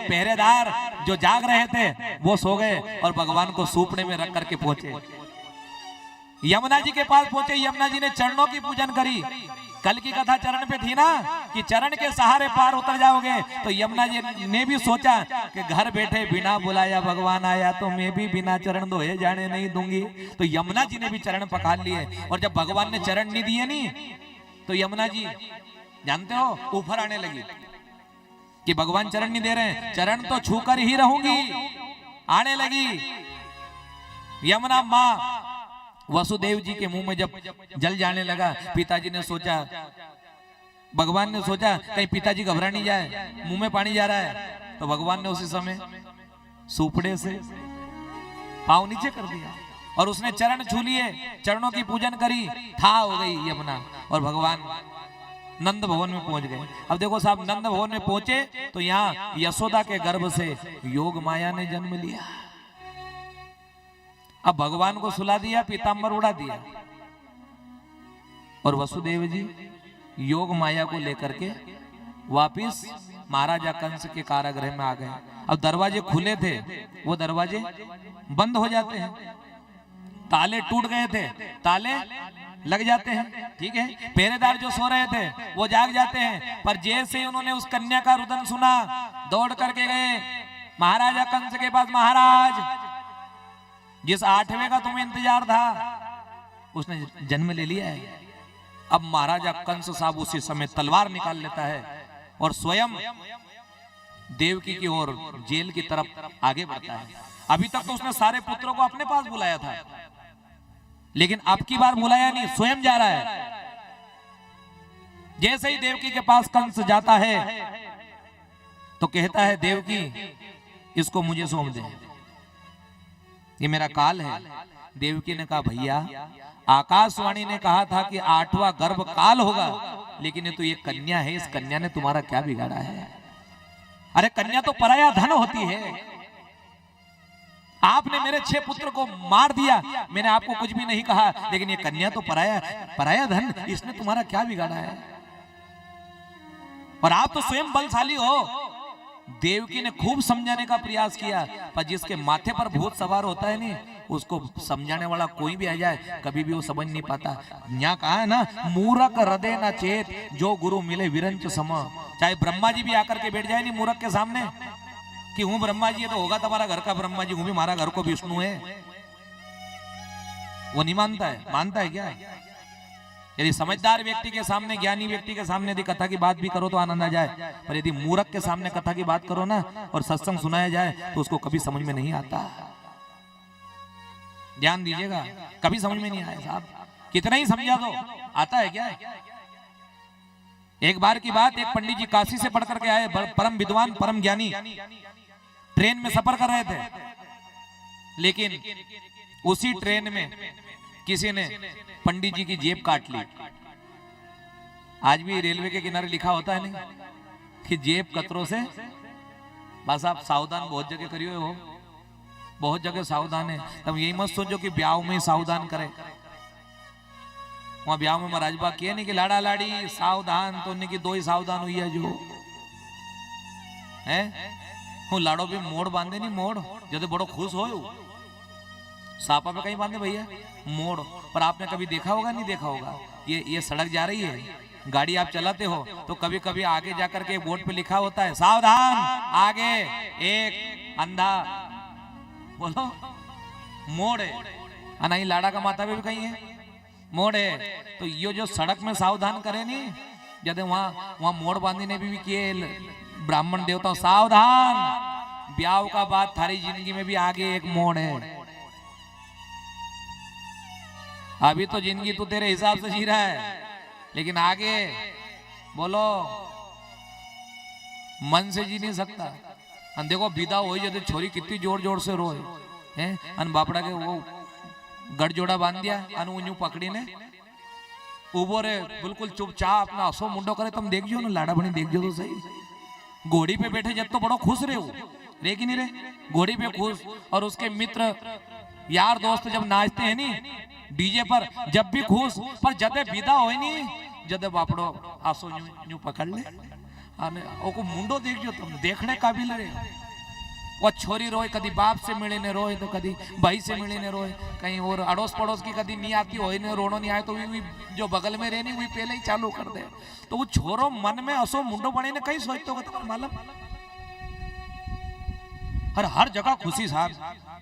पहरेदार जो जाग रहे थे वो सो गए और भगवान को सूपड़े में रख करके पहुंचे। यमुना जी के पास पहुंचे, यमुना जी ने चरणों की पूजन करी। कल की कथा चरण पे थी ना कि चरण के सहारे पार उतर जाओगे, तो यमुना जी ने भी सोचा कि घर बैठे बिना बुलाया भगवान आया तो मैं भी बिना चरण धोए जाने नहीं दूंगी। तो यमुना जी ने भी चरण पखार लिए, और जब भगवान ने चरण नहीं दिए नहीं तो यमुना जी जानते हो ऊपर आने लगी कि भगवान चरण नहीं दे रहे हैं, चरण तो छूकर ही रहूंगी। आने लगी यमुना माँ वसुदेव जी के मुंह में जब जल जाने लगा, पिताजी ने सोचा, भगवान ने सोचा कहीं पिताजी घबरा नहीं जाए, मुंह में पानी जा रहा है, तो भगवान ने उसी समय सूपड़े से पांव नीचे कर दिया और उसने चरण छू लिए, चरणों की पूजन करी, था हो गई यमुना, और भगवान नंद भवन में पहुंच गए। अब देखो साहब, नंद भवन में पहुंचे तो यहाँ यशोदा के गर्भ से योग माया ने जन्म लिया। अब भगवान को सुला दिया, पीतांबर उड़ा दिया, और वसुदेव जी योग माया को लेकर के वापिस महाराजा कंस के कारागृह में आ गए। अब दरवाजे खुले थे, वो दरवाजे बंद हो जाते हैं, ताले टूट गए थे, ताले लग जाते हैं, ठीक है। पहरेदार जो सो रहे थे वो जाग जाते हैं, पर जैसे ही उन्होंने उस कन्या का रुदन सुना, दौड़ करके गए महाराजा कंस के पास। महाराज, जिस 8वें का तुम्हें इंतजार था उसने जन्म ले लिया है। अब महाराजा कंस साहब उसी समय तलवार निकाल लेता है और स्वयं देवकी की ओर जेल की तरफ आगे बढ़ता है। अभी तक तो उसने सारे पुत्रों को अपने पास बुलाया था, लेकिन अब की बार बुलाया नहीं, स्वयं जा रहा है। जैसे ही देवकी के पास कंस जाता है तो कहता है, देवकी इसको मुझे सौंप दे, ये मेरा काल है। देवकी ने कहा, भैया आकाशवाणी ने कहा था कि 8वां गर्भ काल होगा, लेकिन ये तो ये कन्या है, इस कन्या ने तुम्हारा क्या बिगाड़ा है? अरे कन्या तो पराया धन होती है, आपने मेरे 6 पुत्र को मार दिया, मैंने आपको कुछ भी नहीं कहा, लेकिन ये कन्या तो पराया धन, इसने तुम्हारा क्या बिगाड़ा है? और आप तो स्वयं बलशाली हो। देवकी ने खूब समझाने का प्रयास किया, पर जिसके माथे पर भूत सवार होता है नहीं, उसको समझाने वाला कोई भी आ जाए कभी भी वो समझ नहीं पाता। यहाँ कहा है ना, मूरख हृदय न चेत, जो गुरु मिले विरंच सम। चाहे ब्रह्मा जी भी आकर के बैठ जाए नहीं मूरख के सामने कि हूं ब्रह्मा जी है, तो होगा तुम्हारा घर का ब्रह्मा जी, हूं भी हमारा घर को विष्णु है, वो नहीं मानता है। मानता है क्या? यदि समझदार व्यक्ति के सामने, ज्ञानी व्यक्ति के सामने यदि कथा की बात भी करो तो आनंद आ जाए, पर यदि मूर्ख के सामने कथा की बात करो ना और सत्संग सुनाया जाए तो उसको कभी समझ में नहीं आता। ध्यान दीजिएगा, कभी समझ में नहीं आया साहब, कितना ही समझा दो, आता है क्या? एक बार की बात, एक पंडित जी काशी से पढ़ करके आए, परम विद्वान परम ज्ञानी, ट्रेन में सफर कर रहे थे, लेकिन उसी ट्रेन में किसी ने पंडित जी की जेब काट ली। आज भी रेलवे के किनारे लिखा होता है नहीं कि जेब कतरों से, बस आप सावधान बहुत जगह करिए हो, बहुत जगह सावधान है। तब यही मत सोचो कि ब्याह में सावधान करे। वहां ब्याह में महाराज बा किए नहीं कि लाड़ा लाड़ी सावधान, तो उनकी 2 ही सावधान हुई है जो है। हूँ लाड़ो भी मोड़ बांधे नहीं, मोड़ जब बड़ो खुश हो सापा पे कहीं बांधे भैया मोड़। पर आपने कभी देखा होगा, नहीं देखा होगा, ये सड़क जा रही है, गाड़ी आप चलाते हो तो कभी कभी आगे जाकर के बोर्ड पे लिखा होता है सावधान, आगे एक अंधा, बोलो मोड़ है। नहीं लाड़ा का माथा पे भी कहीं है मोड़ है। तो ये जो सड़क में सावधान करे नहीं, जब वहां मोड़ बांधने भी किए ब्राह्मण देवता, सावधान, ब्याह का बात थारी जिंदगी में भी आगे एक मोड़ है। अभी तो जिंदगी तू तेरे हिसाब से जी रहा है, लेकिन आगे बोलो मन से जी नहीं सकता। अन देखो विदा हो जब छोरी कितनी जोर जोर से रोए हैं, अन बापड़ा के वो गठजोड़ा बांध दिया, अन ऊंजू पकड़ी ने उबो रे बिल्कुल चुपचाप अपना हसो मुंडो करे। तुम देख जो ना लाड़ा बनी, देख जो तो सही, घोड़ी पे बैठे जब तो बड़ो खुश रे कि नहीं रे, घोड़ी पे खुश। और उसके मित्र यार दोस्त जब नाचते हैं नी डीजे पर, जब भी खुश, पर जब विदा हो नहीं, जब बापड़ो आसो यूं पकड़ ले, અને ઓકો મુંડો દેખજો તમે, દેખને કાબિલ રે। वो छोरी रोए, कदी बाप से मिले ने रोए तो कदी भाई से मिले ने रोए, कहीं और अड़ोस पड़ोस की कदी नहीं आती हो ने रोनो नहीं आए तो भी जो बगल में रहनी वही पहले ही चालू कर दे। तो वो छोरो मन में असो मुंडो बने ने कहीं सोचते होगा तुम्हारा मालूम। हर जगह खुशी साहब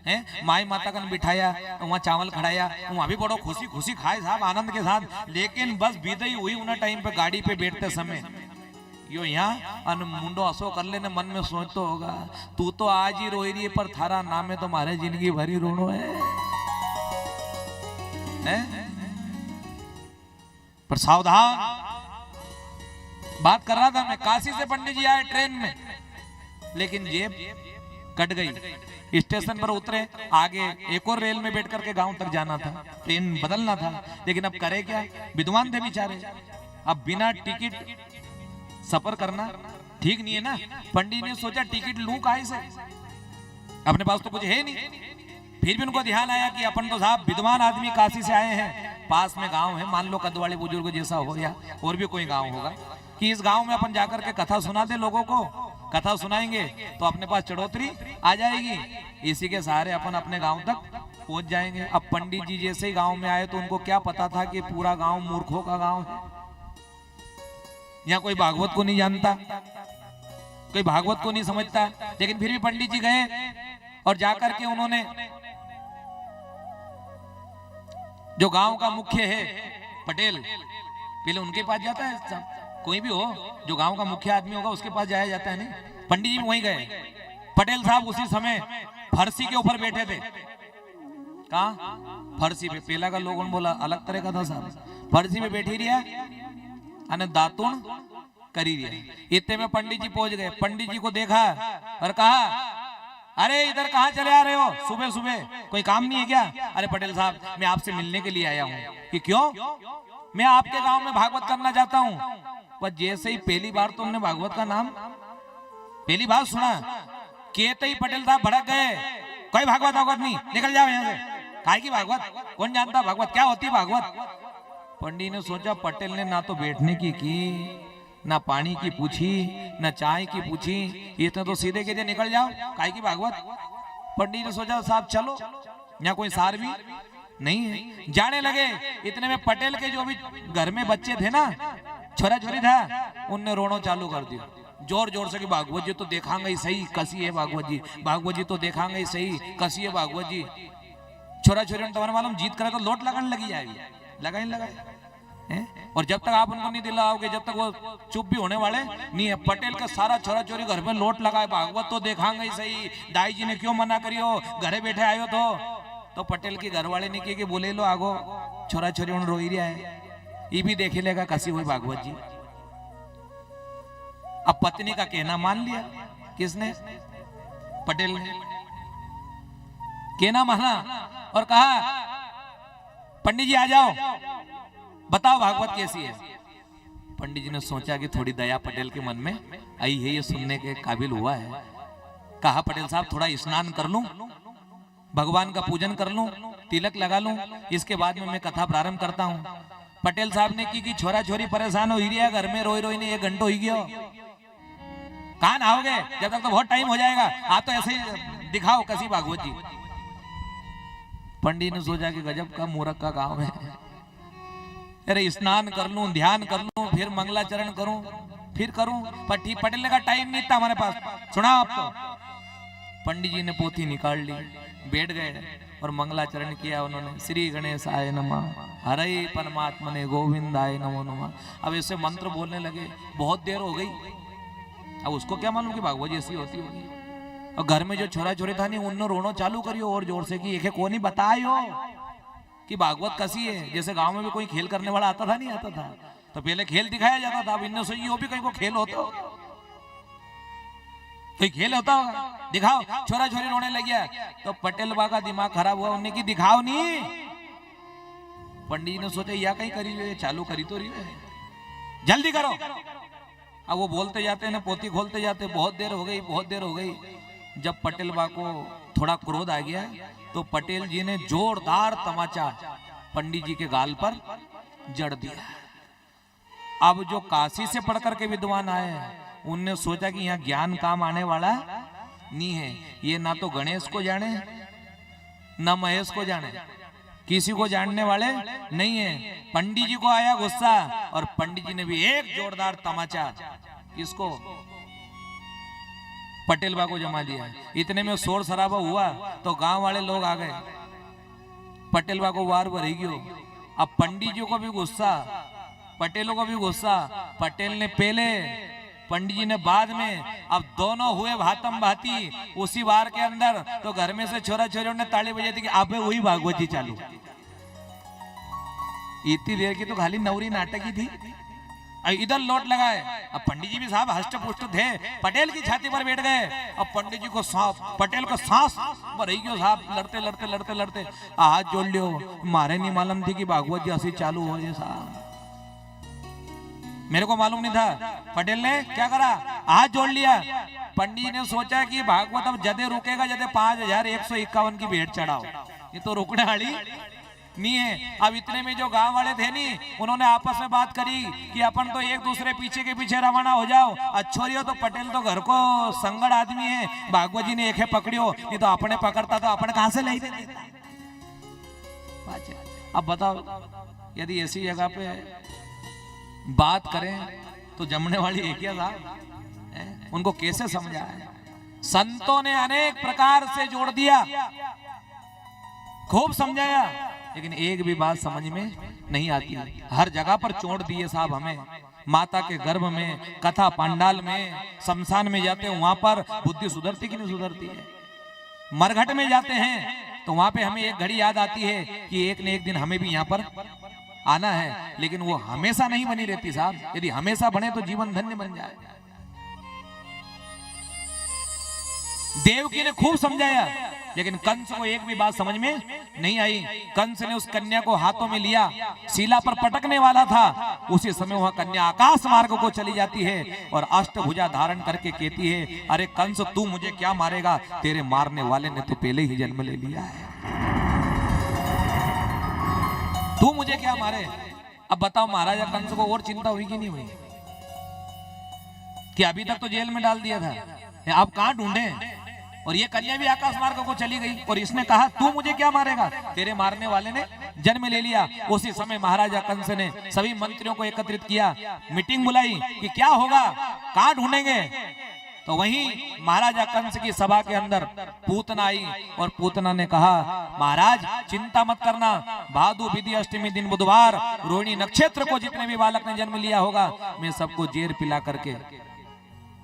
है, माई माता कन बिठाया वहाँ चावल खड़ाया, वहाँ भी बड़ो खुशी खुशी खाए साहब आनंद के साथ। लेकिन बस बीते ही हुई उन टाइम पे गाड़ी पे बैठते समय यो यहाँ अन मुंडो असो कर लेने मन में सोचतो होगा तू तो आज ही रोई रही है पर थारा नाम है तो मारे जिंदगी भरी रोनो है? पर सावधान बात कर रहा था मैं। काशी से पंडित जी आए ट्रेन में, लेकिन जेब कट गई। स्टेशन पर उतरे, आगे एक और रेल में बैठ करके गांव तक जाना था, ट्रेन बदलना था। लेकिन अब करे क्या, विद्वान थे बेचारे। अब बिना टिकट सफर करना ठीक नहीं है ना। पंडित ने सोचा टिकट लूं काहे से, अपने पास तो कुछ है नहीं। फिर भी उनको ध्यान आया कि अपन तो साहब विद्वान आदमी काशी से आए हैं, पास में गांव है, मान लो कदवाड़ी बुजुर्ग जैसा हो या और भी कोई गांव होगा, कि इस गांव में अपन जाकर के कथा सुना दे लोगों को। कथा सुनाएंगे तो अपने पास चढ़ोतरी आ जाएगी, इसी के सहारे अपन अपने गांव तक पहुंच जाएंगे। अब पंडित जी जैसे ही गांव में आए तो उनको क्या पता था कि पूरा गांव मूर्खों का गांव है। यहाँ कोई भागवत को नहीं जानता, कोई भागवत को नहीं समझता। लेकिन फिर भी पंडित जी गए और जाकर के उन्होंने जो गांव का मुख्य है पटेल, पहले उनके पास जाता है, कोई भी हो जो गांव का मुख्य आदमी होगा उसके पास जाया जाता है नहीं। पंडित जी वहीं गए। पटेल साहब उसी समय फरसी के ऊपर बैठे थे। कहाँ? फरसी पे। पहला का लोगों ने बोला अलग तरह का था साहब। फरसी पे बैठी रिया अने दातुन करी रिया। इतने में पंडित जी पहुंच गए। पंडित जी को देखा और कहा, अरे इधर कहाँ चले आ रहे हो सुबह सुबह, कोई काम नहीं है क्या? अरे पटेल साहब मैं आपसे मिलने के लिए आया हूँ। कि क्यों? मैं आपके गांव में भागवत करना चाहता हूँ। पर जैसे ही पहली बार तुमने भागवत का नाम पहली बार सुना, कहते ही पटेल साहब भड़क गए, कोई भागवत भागवत नहीं, निकल जाओ यहाँ से। काय की भागवत? कौन जानता भागवत क्या होती है? भागवत। पंडित ने सोचा पटेल ने ना तो बैठने की ना पानी की पूछी, ना चाय की पूछी, इतने तो सीधे कहते निकल जाओ, काय की भागवत। पंडित ने सोचा साहब चलो, यहाँ कोई सार भी नहीं है। जाने लगे। इतने में पटेल के जो भी घर में बच्चे थे ना, छोरा छोरी था, उनने रोनो चालू कर दिया जोर जोर से कि भागवत जी तो देखांगे ही सही कसी है भागवत जी, भागवत जी तो देखांगे ही सही कसी है भागवत जी। छोरा छोरी तुम्हारे मालूम जीत करे तो लोट लगाने लगी जाएगी, लगा ही लगा। और जब तक आप उनको नहीं दिलाओगे, जब तक वो चुप भी होने वाले नहीं है। पटेल का सारा छोरा छोरी घर में लोट लगाए, भागवत तो देखांगे ही सही, दाई जी ने क्यों मना करियो, घरे बैठे आयो तो पटेल के घर वाले ने किए कि बोले लो आगो छोरा छोरी उन रोई रहा है, ये भी देखे लेगा कसी हुई भागवत जी। अब पत्नी का कहना मान लिया। किसने? पटेल ने कहना माना और कहा पंडित जी आ जाओ, बताओ भागवत कैसी है। पंडित जी ने सोचा कि थोड़ी दया पटेल के मन में आई है, ये सुनने के काबिल हुआ है। कहा पटेल साहब थोड़ा स्नान कर लूं, भगवान का पूजन कर लूं, तिलक लगा लूं, इसके बाद में मैं कथा प्रारंभ करता हूं। पटेल साहब ने की छोरा छोरी परेशान हो रही है, घर में रोई रोई ने 1 घंटा हो गया, कहां नहाओगे, जब तक तो बहुत टाइम हो जाएगा, आप तो ऐसे ही दिखाओ कसी भागवत जी। पंडित ने सोचा कि गजब का मूर्ख का काम है, अरे स्नान कर लूं, ध्यान कर लूं, फिर मंगलाचरण करूं, फिर करूं, पर ठीक पटेल ने का टाइम नहीं था हमारे पास, सुनाओ आप तो। पंडित जी ने पोथी निकाल ली, बैठ गए और मंगलाचरण किया उन्होंने। श्री गणेशाय नमः, हरे परमात्मने गोविंदाय नमो नमः। अब ऐसे मंत्र बोलने लगे, बहुत देर हो गई। अब उसको क्या मालूम कि भागवत जैसी होती होगी। और घर में जो छोरा छोरी था नहीं, उन्होंने रोनो चालू करियो और जोर से कि एक को नहीं बतायो कि भागवत कैसी है। जैसे गांव में भी कोई खेल करने वाला आता था नहीं आता था, तो पहले खेल दिखाया जाता था। अब इनने सोची वो भी कहीं को खेल होता होगा, कोई खेल होता होगा, दिखाओ। छोरा छोरी रोने लग गया तो पटेल बा का दिमाग खराब हुआ, उन्हें की दिखाओ नहीं। पंडित ने सोचा या कहीं करी हुई चालू करी तो रही है, जल्दी करो। अब वो बोलते जाते ना, पोथी खोलते जाते, बहुत देर हो गई, बहुत देर हो गई। जब पटेल बा को थोड़ा क्रोध आ गया तो पटेल जी ने जोरदार तमाचा पंडित जी के गाल पर जड़ दिया। अब जो काशी से पढ़ करके विद्वान आए उनने सोचा कि यहाँ ज्ञान काम आने वाला नहीं है, ये ना तो गणेश को जाने ना महेश को जाने, किसी को जानने वाले नहीं है। पंडित जी को आया गुस्सा और पंडित जी ने भी एक जोरदार तमाचा किसको, पटेल बा को जमा दिया। इतने में शोर शराबा हुआ तो गांव वाले लोग आ गए, पटेल बा को वार भरेगी हो। अब पंडित जी को भी गुस्सा, पटेलों को भी गुस्सा, पटेल ने पहले पंडित जी ने बाद में। अब दोनों हुए भातम भाती उसी वार के अंदर। तो घर में से छोरा छोरियों ने ताली बजाई थी कि आपे वही भागवत जी चालू। इतनी देर की तो खाली नवरी नाटक ही थी, इधर लोट लगाए। अब पंडित जी भी साहब हष्ट पुष्ट थे, पटेल की छाती पर बैठ गए। अब पंडित जी को पटेल को सांस रही गयो साहब, लड़ते लड़ते लड़ते लड़ते हाथ जोड़ लियो। मारे नहीं मालूम थी कि भागवत जी ऐसी चालू हो जाए साहब, मेरे को मालूम नहीं था। पटेल ने क्या करा, हाथ जोड़ लिया। पंडित जी ने सोचा कि भागवत अब जदे रुकेगा जदे 5151 की भेंट चढ़ाओ, ये तो रुकने वाली नहीं है। अब इतने में जो गांव वाले थे नहीं, उन्होंने आपस में बात करी कि अपन तो एक दूसरे पीछे के पीछे रवाना हो जाओ। अच्छोरियो तो पटेल तो घर को संगड़ आदमी है, भागवत जी ने एक है पकड़ियो, नहीं तो अपने पकड़ता तो अपने कहां से ले देता। अब बताओ यदि ऐसी जगह पे बात करें तो जमने वाली एक ही साहब, उनको कैसे समझाया। संतों ने अनेक प्रकार से जोड़ दिया, खूब समझाया, लेकिन एक भी बात समझ में नहीं आती। हर जगह पर चोट दिए साहब हमें, माता के गर्भ में, कथा पंडाल में, शमशान में जाते हैं वहां पर बुद्धि सुधरती कि नहीं सुधरती है। मरघट में जाते हैं तो वहां पे हमें एक घड़ी याद आती है कि एक न एक दिन हमें भी यहाँ पर आना है, लेकिन वो हमेशा नहीं बनी रहती साहब। यदि हमेशा बने तो जीवन धन्य बन जाए। देवकी ने खूब समझाया, लेकिन कंस को एक भी बात समझ में नहीं आई। कंस ने उस कन्या को हाथों में लिया, शिला पर पटकने वाला था। उसी समय वह कन्या आकाश मार्ग को चली जाती है और अष्टभुजा धारण करके कहती है, अरे कंस तू मुझे क्या मारेगा, तेरे मारने वाले ने तो पहले ही जन्म ले लिया है, तू मुझे क्या मारे। अब बताओ महाराजा कंस को और चिंता हुई कि नहीं हुई, कि अभी तक तो जेल में डाल दिया था, आप कहां ढूंढे। और ये कन्या भी आकाश मार्ग को चली गई और इसने कहा तू मुझे क्या मारेगा, तेरे मारने वाले ने जन्म ले लिया। उसी समय महाराजा कंस ने सभी मंत्रियों को एकत्रित किया, मीटिंग बुलाई कि क्या होगा, कहां ढूंढेंगे। तो वहीं महाराजा कंस की सभा के अंदर पूतना आई और पूतना ने कहा, महाराज चिंता मत करना, भादु विधि अष्टमी दिन बुधवार रोहिणी नक्षत्र को जितने भी बालक ने जन्म लिया होगा, मैं सबको जेर पिला करके